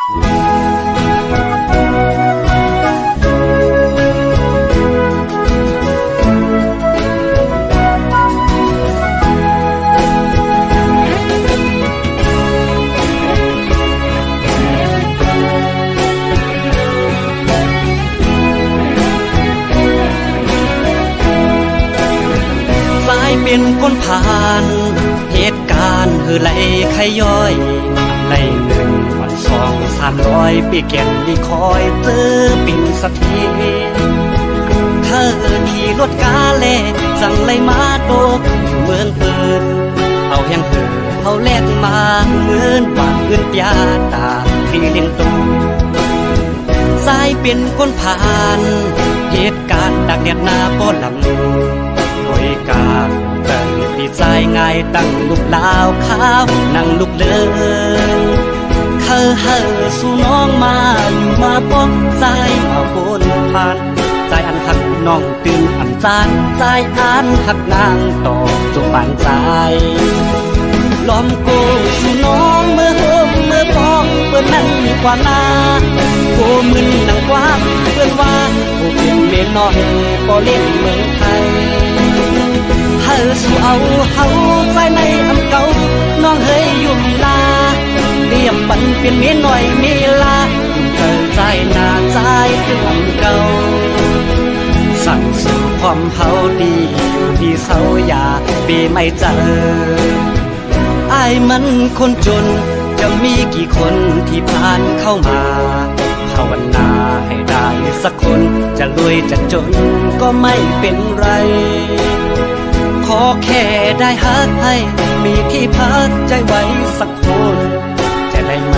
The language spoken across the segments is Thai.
เป็นคนผ่านเหตุการณ์ไหลขย้อยใน1 วัน 2 300 ปีแก่นที่คอยเจอปิ่นสักทีเธอขี่รถกาเล่จังเลยมาโตกอยู่เมืองเปิดเอาแห่งเหือเอาแลกมาเงินบาทเงินยาตาที่เลี้ยงตูสายเป็นคนผ่านเหตุการณ์ดักเดียดนาป้อนหลังโดยการตั้งดีใจง่ายตั้งลูกลาวขาวนั่งลูกเลิงเฮอสู่น้องมาอยู่มาป้องใจมาบนผ่านใจอันหักน้องตื่นอันจานใจอันหักนางต่อจงบานใจล้อมโกสู่น้องเมื่อโฮมเมื่อป้องเปิ้นนั่นกว่านาโกมึนนั่งกว่าเปิ้นว่าโกเป็นเมียน้อยบ่เล่นเมืองไทยเฮอสู่เอาเฮาใจในอำเก่าน้องเฮยยุ่มลาเรียมปันเป็นเมียน้อยมีลาเธอใจหน้าใจคืออำเก่าสั่งสู่ความเฮาดีอยู่ที่เสาอย่าปีไม่เจออ้ายมันคนจนจะมีกี่คนที่ผ่านเข้ามาภาวนาให้ได้สักคนจะรวยจะจนก็ไม่เป็นไรขอแค่ได้ฮักให้มีที่พักใจไว้สักคนจะได้ไหม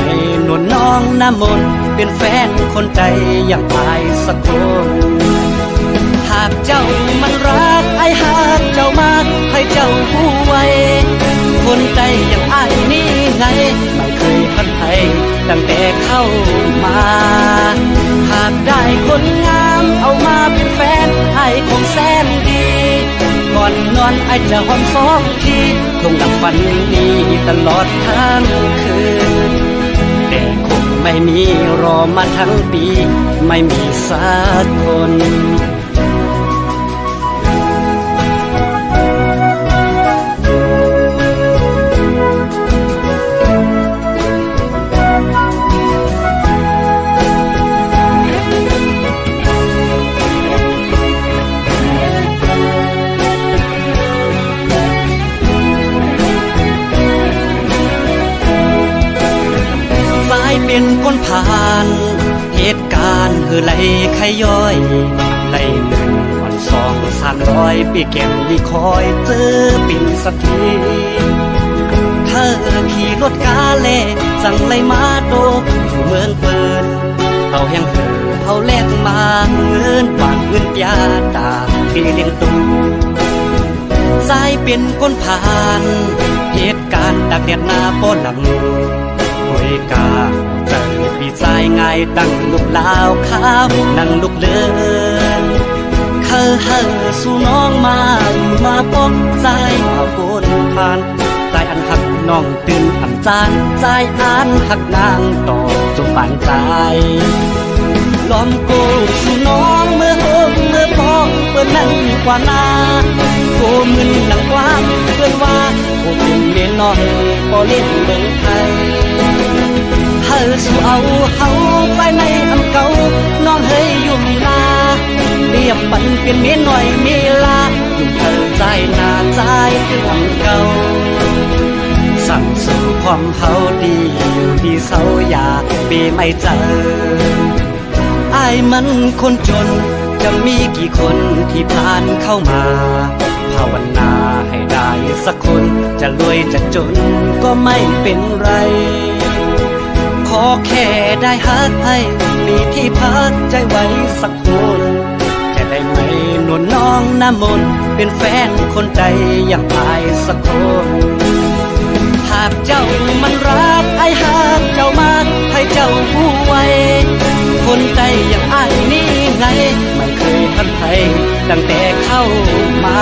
นวลน้องน้ำมนต์เป็นแฟนคนใจอย่างอายสักคนหากเจ้ามันรักไอ้หากเจ้ามากให้เจ้าผู้ไว้คนใจอย่างอ้ายนี่ไงไม่เคยพันไทยตั้งแต่เข้ามาหากได้คนงามเอามาเป็นแฟนไอ้คงแสนดีก่อนนอนไอ้จะหอม2 ทีคงดังฝันนี้ตลอดทั้งคืนแต่คงไม่มีรอมาทั้งปีไม่มีสักคนเป็นคนผ่านเหตุการณ์ไหลขย้อยใน1 วัน 2 300 ปีแก่นที่คอยเจอปิ่นสักทีเธอขี่รถกาเล่จังเลยมาโตกอยู่เมืองเปิดเอาแห่งเหือเอาแลกมาเงินบาทเงินยาตาที่เลี้ยงตูสายเป็นคนผ่านเหตุการณ์ดักเดียดนาป้อนหลังโดยการตั้งดีใจง่ายตั้งลูกลาวขาวนั่งลูกเลิงเฮอสู่น้องมาอยู่มาป้องใจมาบนผ่านใจอันหักน้องตื่นอันจานใจอันหักนางต่อจงบานใจล้อมโกสู่น้องเมื่อโฮมเมื่อป้องเปิ้นนั่นกว่านาโกมึนนั่งกว่าเปิ้นว่าโกเป็นเมียน้อยบ่เล่นเมืองไทยเฮอสู่เอาเฮาไปในอำเก่าน้องเฮยยุ่มลาเรียบปันเป็นเมียน้อยมีลาอยู่เธอใจหน้าใจคืออำเก่าสั่งสู่ความเฮาดีอยู่ที่เสาอย่าปีไม่เจออ้ายมันคนจนจะมีกี่คนที่ผ่านเข้ามาภาวนาให้ได้สักคนจะรวยจะจนก็ไม่เป็นไรขอแค่ได้ฮักให้มีที่พักใจไว้สักคนจะได้ไหมนวลน้องน้ำมนต์เป็นแฟนคนใจอย่างอายสักคนหากเจ้ามันรักไอ้หากเจ้ามากให้เจ้าผู้ไว้คนใจอย่างอ้ายนี่ไงไม่เคยพันไทยตั้งแต่เข้ามา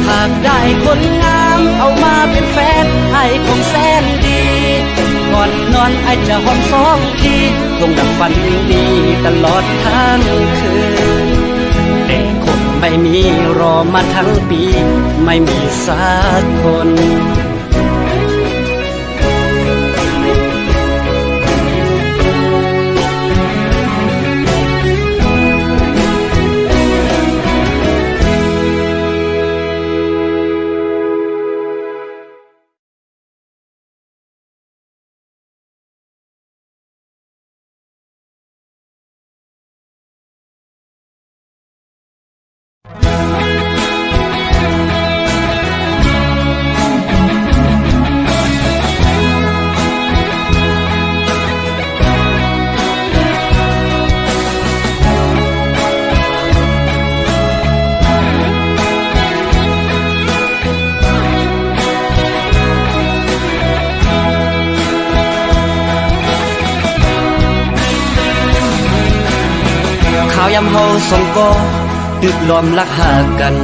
หากได้คนงามเอามาเป็นแฟนไอ้คงแสนดีก่อนนอน อนไอจะหอมสองทีคงดังฝันดีตลอดทั้งคืนแต่คงไม่มีรอมาทั้งปีไม่มีสักคนข่าวยำเฮาสองก็ตึกล้อมรักหากัน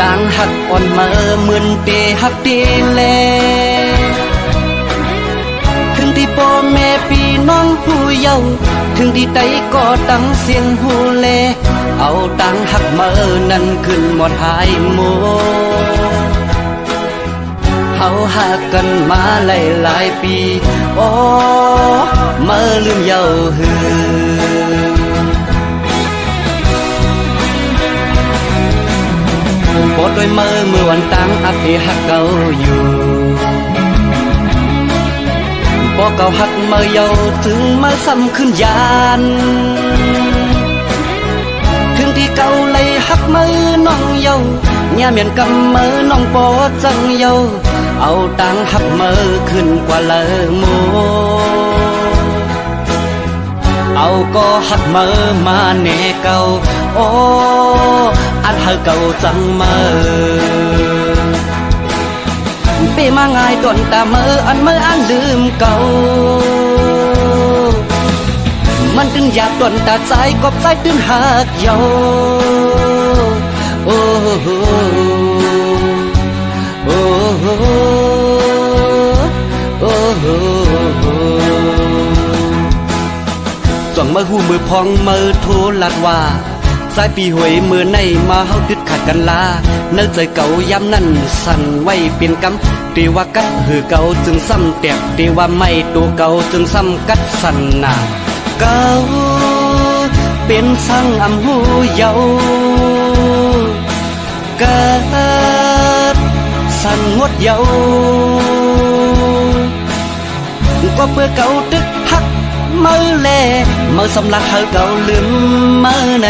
ต่างหักอ่อนเมื่อมึนเตหักเตแลถึงที่พ่อแม่พี่น้องผู้เยาว์ถึงที่ใดก็ตั้งเสียงหูแลเอาต่างหักเมื่อนั้นขึ้นหมดหายหมดเฮาหักกันมาหลายปีโอ้เมื่อลืมเยาว์หือบดด้วยเมื่อวันตั้งอักที่หักเก่าอยู่บ่เก่าหักเมื่อเยาว์ถึงมาซ้ำขึ้นยานถึงที่เก่าเลยหักเมื่อน้องเยาว์เนี่ยเหมือนกำเมื่อน้องปอจังเยาว์เอาตังหักเมื่อขึ้นกว่าเลอโมเอาก็หักเมื่อมาแน่เก่าโอ้อันเฮาเก่าจังเมื่อปีมาง่ายต้นตาเมื่ออันลืมเก่ามันตึงอยากต้นตาใจกบใจตึงหักเยาโอ้โอ้โอ้จ้องมือหูมือพองมือโทรลัดว่าสายปีหวยมือในมาเฮาดึดขัดกันลาเนื้อใจเก่ายามนั้นสั่นไว้เป็นกำตีว่ากัดหือเก่าจึงซ้ำแตกตีว่าไม่ตัวเก่าจึงซ้ำกัดสั่นหนาเก่าเป็นสั่งอำหูเยากัดสั่นงดเยาก็เพื่อเก่าตึกหักเมื่อแลเมื่อสำลักเฮาเก่าลืมเมื่อใน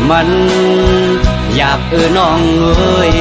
มันอยากน้องเอ้ย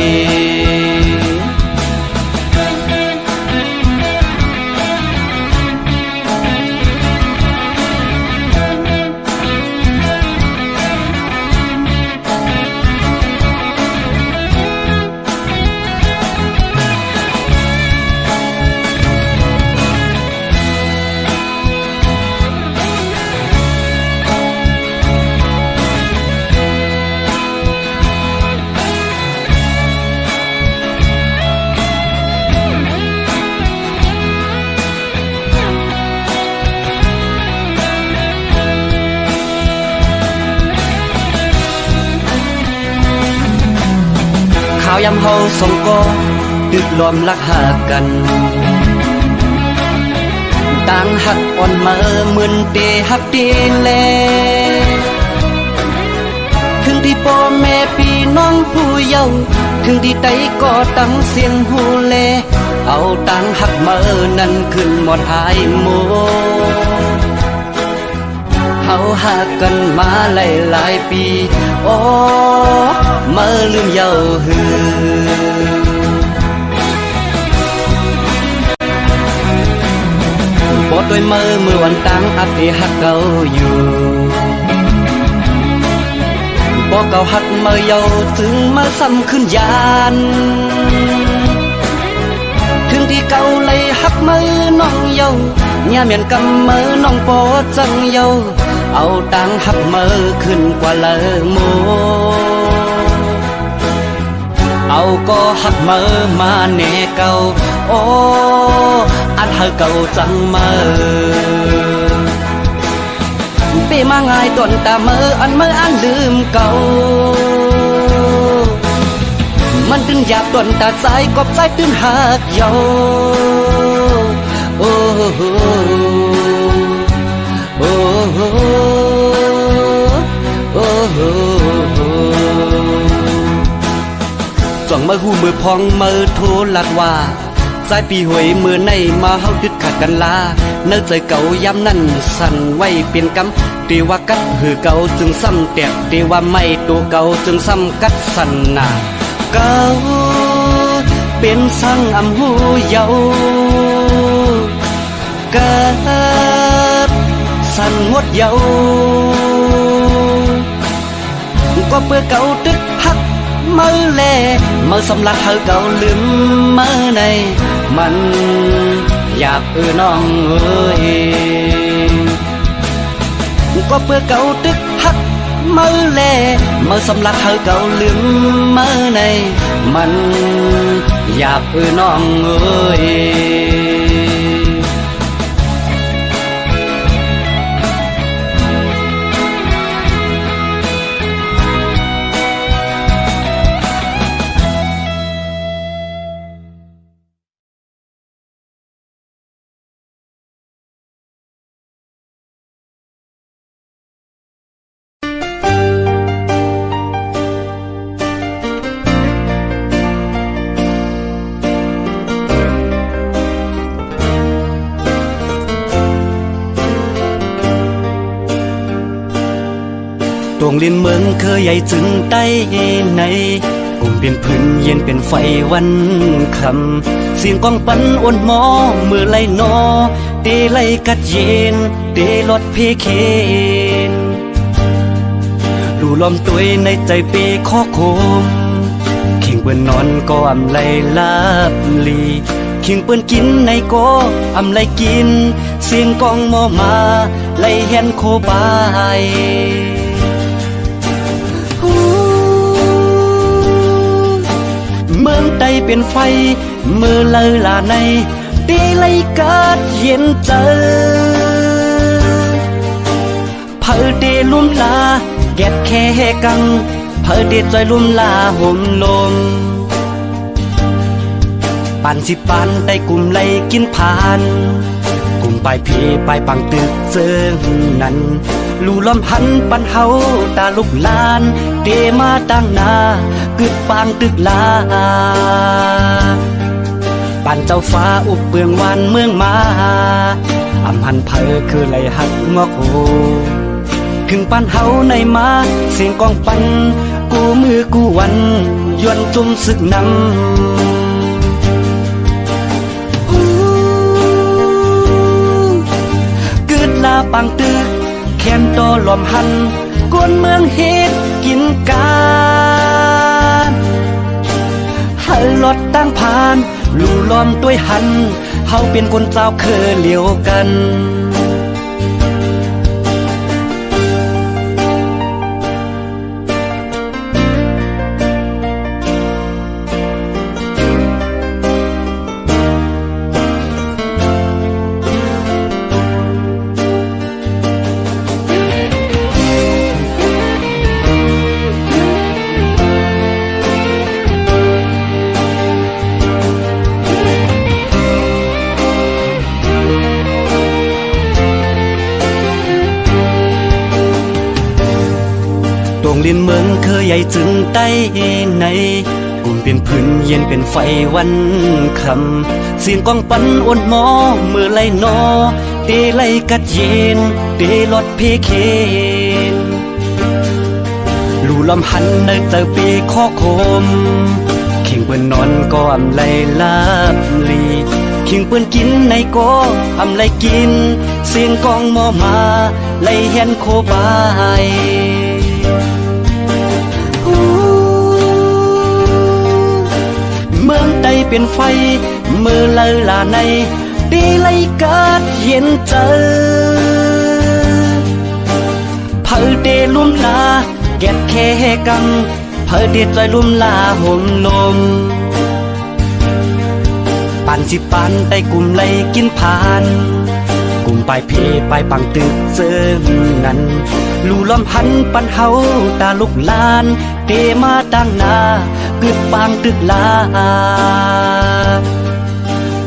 ข่าวยำเฮาสองก็ตึกล้อมรักหากันต่างหักอ่อนเมื่อมึนเตหักเตแลถึงที่พ่อแม่พี่น้องผู้เยาว์ถึงที่ใดก็ตั้งเสียงหูแลเอาต่างหักเมื่อนั้นขึ้นหมดหายหมดเฮาหักกันมาหลายปีโอ้เมื่อลืมเยาว์หือบดด้วยเมื่อวันตั้งอักที่หักเก่าอยู่บ่เก่าหักเมื่อเยาว์ถึงมาซ้ำขึ้นยานถึงที่เก่าเลยหักเมื่อน้องเยาว์เนี่ยเหมือนกำเมื่อน้องปอจังเยาว์เอาตังหักเมื่อขึ้นกว่าเลอโมเอาก็หักเมื่อมาแน่เก่าโอ้ าเก่าจังมาปีมาง่ายต้นตาเมื่ออันลืมเก่ามันตึงหยาบต้นตาสายกบสายตื้นหักเยาโอ้โหโอ้โหโอ้โหจ้องมาหูมือพองมือโทรลัดว่าสายปีหวยมือในมาเฮาดึกขัดกันลาเนื้อใจเก่ายามนั้นสั่นไว้เป็นกำตีว่ากัดหือเก่าจึงซ้ำแตกตีว่าไม่ตัวเก่าจึงซ้ำกัดสั่นหนาเก่าเป็นสั่งอำหูเยากัดสั่นงดเยาก็เพื่อเก่าตึกหักมือแลมือสำลักเฮาเก่าลืมมือในมันอยากน้องเอ้ยก็เพื่อเก่าตึกหักมือแลมือสำลักเฮาเก่าลืมมือในมันอยากน้องเอ้ยตวงลินเมืองเคยใหญ่จึงใต้ในปุ่มเป็นพื้นเย็นเป็นไฟวันคำเสียงกองปันอ่อนหมอมือไหลนอเตไหลกัดเย็นเตลดเพเคนดูลมตัวในใจเปข้อโคมเข่งเปื้อนนอนก็อำไลลาบลีเข่งเปื้อนกินในก็อำไลกินเสียงกองหมอมาไลเห็นโคบายเมืองใดเป็นไฟมือเลอลาในตีไลกัดเย็นเจอเผอเดลุ่มลาแกดแค่กังเผอเดจอยลุ่มลาห่มลมปานสิปานได้กลุ่มไลกินผ่านกลุ่มปลายเพปลายปังตึกเจิงนั้นลู่ล้อมหันปันเฮาตาลุกลานเตมาตั้งนากึดปางตึกลาปันเจ้าฟ้าอุบเปืองวันเมืองมาอำหันเพอคือไหลหักงอกโหถึงปันเฮาในมาเสียงกองปันกูมือกูวันยวนจุ่มศึกนำกึดลาปังตึกแค้นโตลมหันกวนเมืองเฮ็ดกินการเฮาลดตั้งผ่านลู่ล้อมด้วยหันเฮาเป็นคนเจ้าเคยเหลียวกันลินเมืองเคยใหญ่จึงใต้ในกลุ่มเป็นพื้นเย็นเป็นไฟวันคำเสียงกองปันอ่อนหมอมือไหลนอเตไหลกัดเย็นเตลดเพเคนลู่ลำหันในเตอปีข้อโคมเข่งเปื้อนนอนก็อำไลลาบลีเข่งเปื้อนกินในก็อำไลกินเสียงกองหมอมาไหลเห็นโคบายเมืองใดเป็นไฟมือเลอลาในตีไลกัดเย็นเจอเผอเดลุ่มลาแกดแค่กังเผอเดจอยลุ่มลาห่มลม ปันสิปันได้กลุ่มไล่กินผ่านกลุ่มปลายเพปลายปังตึกเซิงนั้นลู่ล้อมพันปันเฮาตาลุกลานเตมาตั้งหน้ากึดปางตึกลา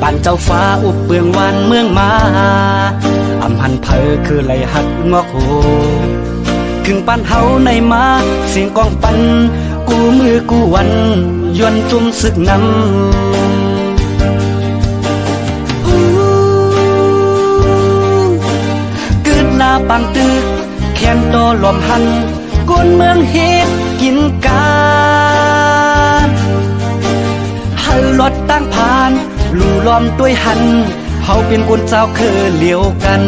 ปันเจ้าฟ้าอุบเบืองวันเมืองมาอำหันเพอคือไหลหักงอกโหถึงปันเฮาในมาเสียงกองปันกูมือกูวันยวนจุ่มศึกนำกึดลาปังตึกแขนโตลมหันกวนเมืองเฮ็ดกินกานหันรถตั้งผ่านลู่ล้อมด้วยหันเฮาเป็นคนเจ้าคือเลียวกัน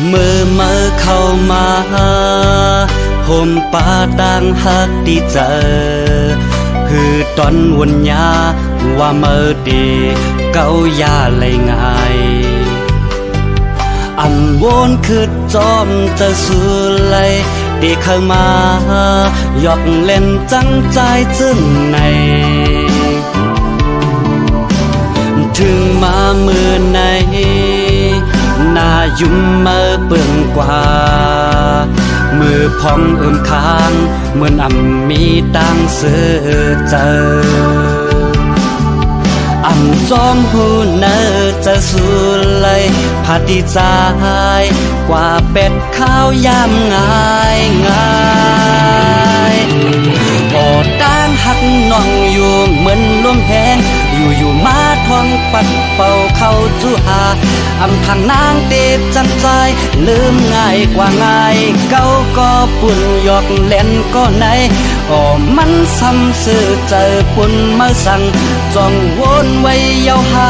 เมื่อเข้ามาห่มป่าต่างหักดีเจอคือตอนวันยาว่าเมื่อดีเก้ายาเลยง่ายอันวนคือจอมจะสู้เลยดีเข้ามายอกเล่นจังใจจึงในถึงมามือในนายุ่มมือเปื่องกว่ามือพองค้างเหมือนอ่ำมีตังเสือเจออ่ำจอมหูเนอจะสู้เลยพาดีใจกว่าเป็ดข้าวยามง่ายพอด้านหักน้องอยู่เหมือนลมแหงอยู่มาท้องปัดเป่าเข้าจูหาอำทางนางเตดจันใจลืมง่ายกว่าง่ายเก้าก็ปุ่นหยอกเล่นก็ไหนมันซ้ำซื่อเจอปุ่นมาสั่งจ้องวนไว้เยาหา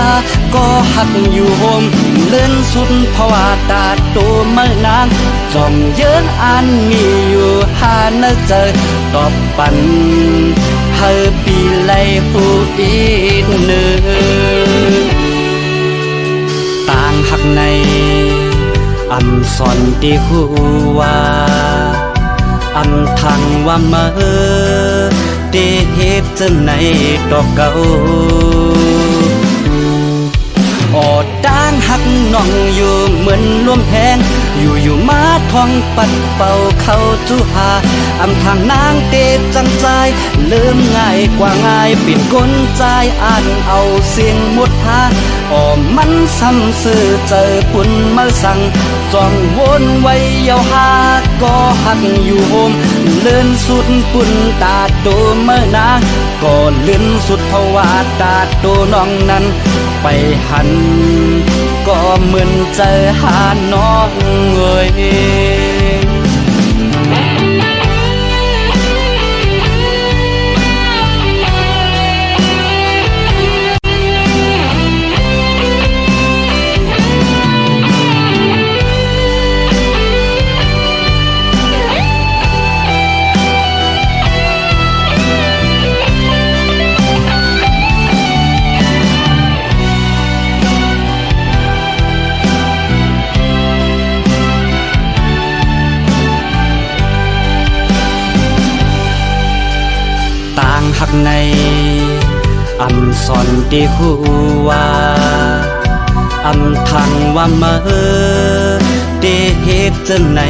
ก็หักอยู่โฮมเลื่อนสุดเพราะว่าตาตัวเมื่อนางจ้องเยินอันมีอยู่หาเนเจอตอบปันเฮอปีไลผู้อีกหนึ่งต่างหักในอำสอนดีหัวอำทางว่าเมื่อเดเหตุจะไหนดอกเก่าด้านหักน้องอยู่เหมือนลมแหงอยู่มาท้องปัดเป่าเข้าจูหาอำทางนางเตดจังใจลืมง่ายกว่าง่ายปิดก้นใจอ่านเอาเสียงหมดหามันซ้ำซื่อเจอปุ่นมาสั่งจ้องวนไว้เยาหาก็หักอยู่โฮมเลื่อนสุดปุ่นตาโตเมื่อนางก็เลื่อนสุดเพราะว่าตาโตน้องนั้นไปหันก็เหมือนเจอหาน้องเอ่ยหักในอำสอนดีหัวอำทางว่าเมื่อเดเหตุจะไหน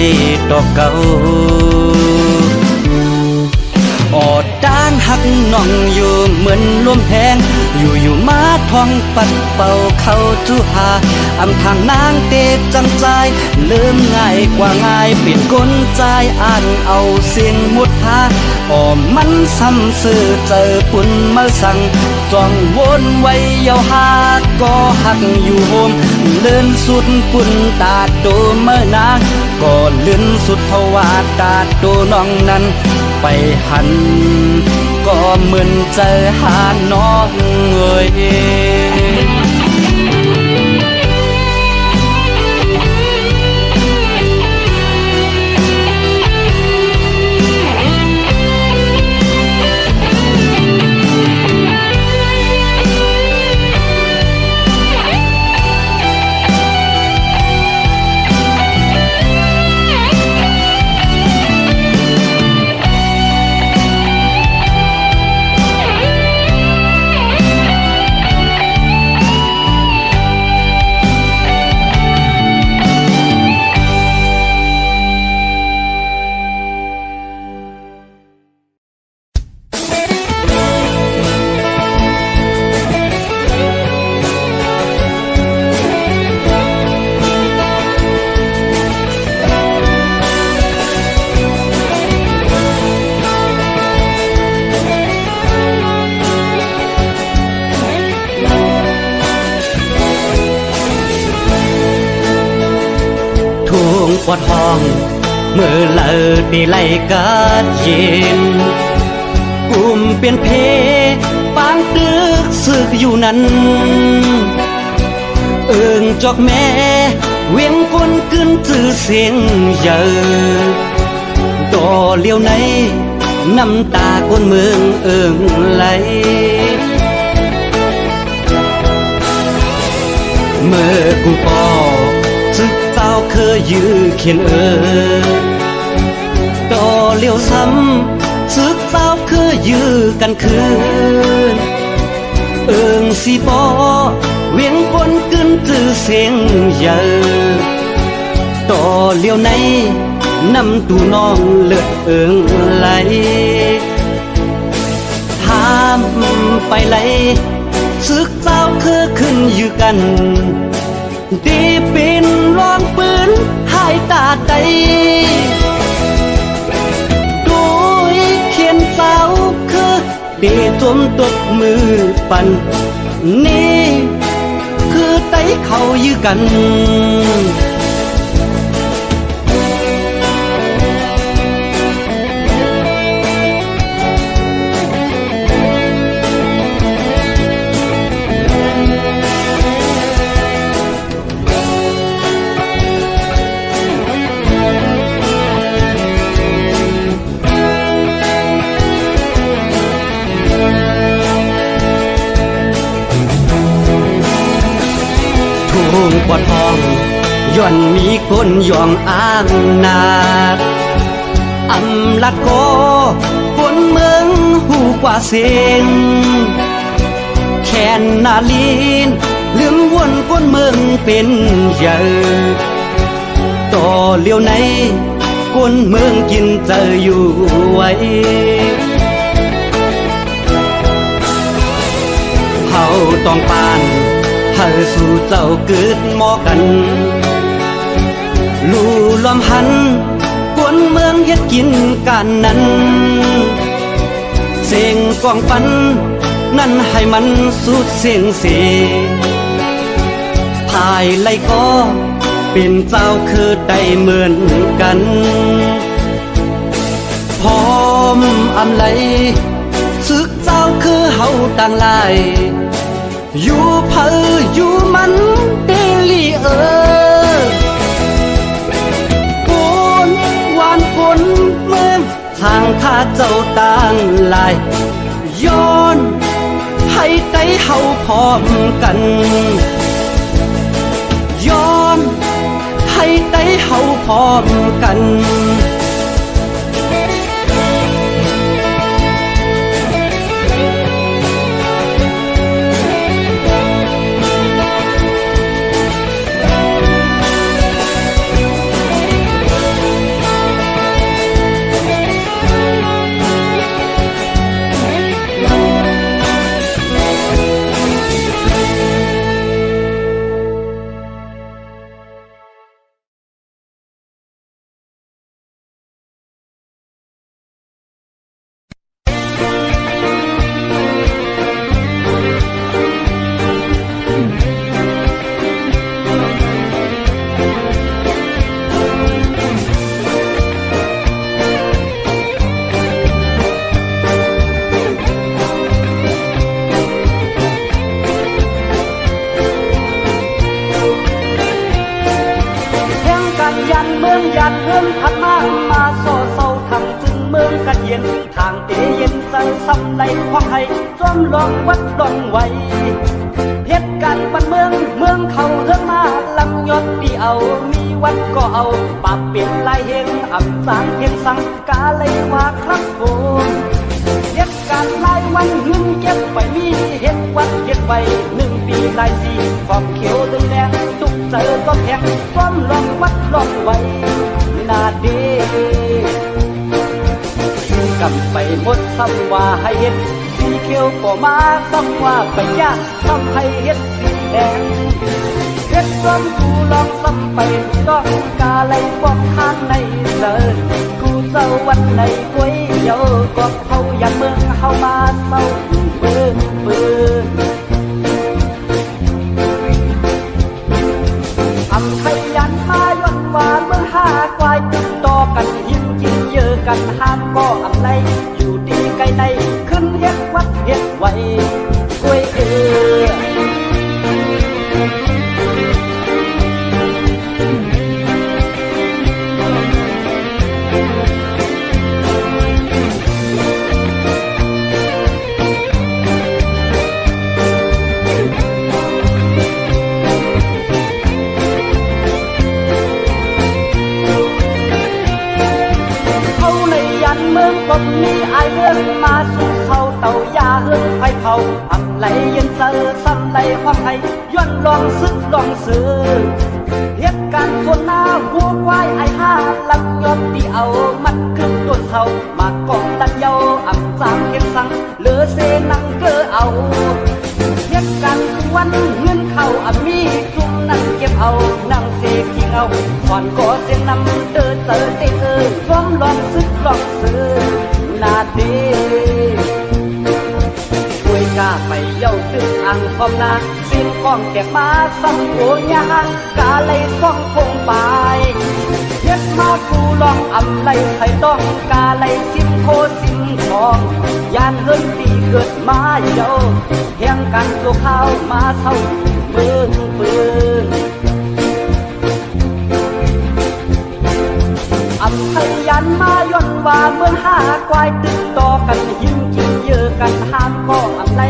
ดอกเก่าด้านหักน้องอยู่เหมือนลมแหงอยู่มาท้องปัดเป่าเข้าจูหาอำทางนางเตดจังใจลืมง่ายกว่าง่ายเปลี่ยนก้นใจอ่านเอาเสียงมุดหา ก็มันซ้ำซื่อเจอปุ่นมาสั่งจ้องวนไว้เยาหาก็หักอยู่โฮมเลื่อนสุดปุ่นตาโตเมื่อนางก็เลื่อนสุดเพราะว่าตาโตน้องนั้นไปหันก็เหมือนเจอหาน้องเอ้ยปวดห้องเมื่อเลิดได้ไล่กัดเย็นกลุ่มเปลี่ยนเพปางตึกสึกอยู่นั้นจอกแม่เวียงก้นกึนจื้อเสียงเยอะต่อเลี้ยวในน้ำตาคนเมืองไหลเมื่อกูปอซึกเต้าเคยยื้อเขียนต่อเลี้ยวซ้ำซึกเต้าเคยยื้อกันคืนสิบอเวียงปนกึนจื้อเสียงเยอะต่อเลี้ยวในน้ำตูน้องเลือดไหลถามไปไหลซึกเต้าเคยขึ้นอยู่กันดีเป็นร้องปืนหายตาใจโดยเขียนเต้าคือดีจมตบมือปั่นนี่คือไตเขายื้อกันทุ่งปวดห้องย่อนมีคนย่องอ้างนาอำลัดโกคนเมืองหูกว่าเสียงแค่นนาลีนลืมวนคนเมืองเป็นเยอะต่อเลี้ยวในคนเมืองกินเจออยู่ไว้เขาต้องปานให้สู่เจ้าเกิดหมอกันลู่ลมหันกวนเมืองเฮ็ดกินกันนั้นเสียงกองปันนั่นให้มันสุดเสียงเสียภายไลก็เป็นเจ้าคือได้เหมือนกันพร้อมอำไลซึกเจ้าคือเฮาต่างหลายอยู่เพออยู่มันเดลีคนหวานคนเมืองทางข้าเจ้าต่างลายย้อนให้ไตเฮาพร้อมกันย้อนให้ไตเฮาพร้อมกัน านเฮือนถัดมาโซ่เศร้าทางถึงเมืองกันเย็นทางเตเย็นใจซ้ำในความให้จอมลองวัดลองไว้เหตุการณ์บ้านเมืองเขาเฮือนมาลำยศดีเอามีวัดก็เอาปากเปลี่ยนลายเฮงอ่ำสางเฮงสังกาเลยว่าครับผมเหตุการณ์หลายวันเงินเก็บไปมีเหตุวัดเหตุไป1 ปีหลายสีความเขียวดึงแดงตุกเจอก็แพงซ้อมลองวัดลองไว้นาเดกำไปหมดซ้ำว่าให้เห็ดสีเขียวก็มาซ้ำว่าไปยากซ้ำให้เห็ดสีแดงเห็ดซ้อมกูลองซ้ำไปต้องกาไหลฟอกข้างในเสิร์กูเจ้าวันในก๋วยเตี๋ยวก็เขาอยากเมืองเฮามาเศร้าเบิ่งอำไทยยันมาย้อนว่าเมืองหากวายติดต่อกันหิมกินเยอะกันห้ามก็อำไรอยู่ดีไกลในขึ้นเฮ็ดวัดเฮ็ดไว้กล้วยเมืองกบมีไอเรื่องมาสู่เขาเต่ายาเฮืองไฟเผาอับไหลเย็นเจอซ้ำไหลความไทยย้อนลองซึกลองซื้อเหตุการณ์ส่วนหน้าหัวควายไอห้าลำยศที่เอามัดขึ้นต้นเสามากองดันเยาอับสามเก็บสังเหลือเสนังเกอเอาเหตุการณ์วันเงินเข้าอับมีจุ่มนั่งเก็บเอานั่งเสกทิ้งเอาก่อนก็เสียงนำเดินเตอเตพร้อมลองซึกลองซื้อนาเดช่วยกล้าไปเย้าตึกอังพร้อมนาสิ้นกองแกมาซ้ำโอยางกาเลยซ่องคงไปเฮ็ดมากูลองอำไรใครต้องกาเลยซิมโคซิมทองยานเฮินตีเกิดมาเย้าแห่งกันตัวข้าวมาเศร้าเบิ่งอำไทยยันมาย้อนว่าเมืองหากวายติดต่อกันหิมกินเยอะกันห้ามก็อำไร